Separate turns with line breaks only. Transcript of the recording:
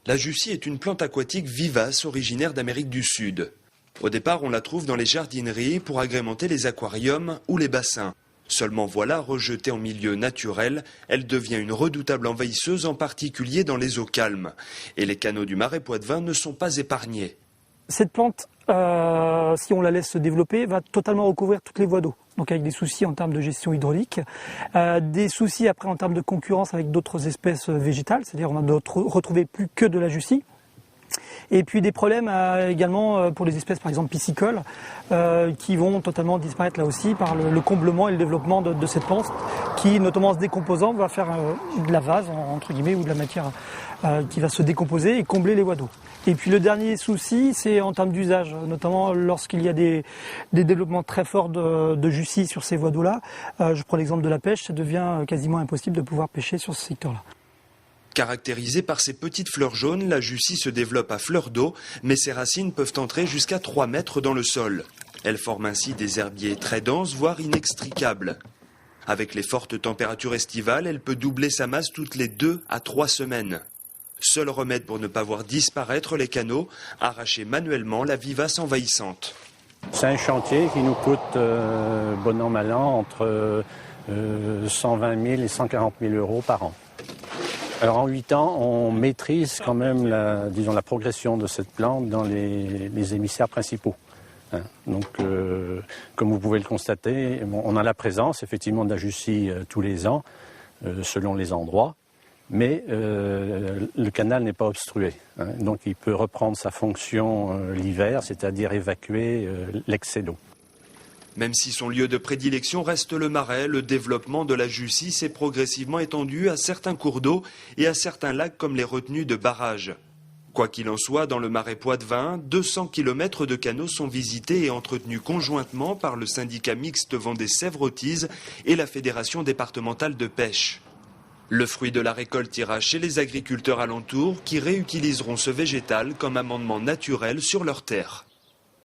La Jussie est une plante aquatique vivace originaire d'Amérique du Sud. Au départ, on la trouve dans les jardineries pour agrémenter les aquariums ou les bassins. Seulement voilà, rejetée en milieu naturel, elle devient une redoutable envahisseuse, en particulier dans les eaux calmes. Et les canaux du Marais Poitevin ne sont pas épargnés.
Cette plante, si on la laisse se développer, va totalement recouvrir toutes les voies d'eau. Donc avec des soucis en termes de gestion hydraulique, des soucis après en termes de concurrence avec d'autres espèces végétales, c'est-à-dire on va retrouver plus que de la Jussie. Et puis des problèmes également pour les espèces par exemple piscicoles qui vont totalement disparaître là aussi par le comblement et le développement de cette plante qui, notamment en se décomposant, va faire de la vase entre guillemets ou de la matière qui va se décomposer et combler les voies d'eau. Et puis le dernier souci, c'est en termes d'usage, notamment lorsqu'il y a des développements très forts de Jussie sur ces voies d'eau-là. Je prends l'exemple de la pêche, ça devient quasiment impossible de pouvoir pêcher sur ce secteur-là.
Caractérisée par ses petites fleurs jaunes, la Jussie se développe à fleur d'eau, mais ses racines peuvent entrer jusqu'à 3 mètres dans le sol. Elle forme ainsi des herbiers très denses, voire inextricables. Avec les fortes températures estivales, elle peut doubler sa masse toutes les 2 à 3 semaines. Seul remède pour ne pas voir disparaître les canaux, arracher manuellement la vivace envahissante.
C'est un chantier qui nous coûte, bon an, mal an, entre 120 000 et 140 000 euros par an. Alors en 8 ans, on maîtrise quand même la progression de cette plante dans les émissaires principaux. Donc, comme vous pouvez le constater, on a la présence effectivement de la Jussie tous les ans, selon les endroits, mais le canal n'est pas obstrué. Donc il peut reprendre sa fonction l'hiver, c'est-à-dire évacuer l'excès d'eau.
Même si son lieu de prédilection reste le Marais, le développement de la Jussie s'est progressivement étendu à certains cours d'eau et à certains lacs comme les retenues de barrages. Quoi qu'il en soit, dans le Marais Poitevin, 200 km de canaux sont visités et entretenus conjointement par le syndicat mixte Vendée-Sèvres-Otise et la Fédération départementale de pêche. Le fruit de la récolte ira chez les agriculteurs alentours qui réutiliseront ce végétal comme amendement naturel sur leurs terres.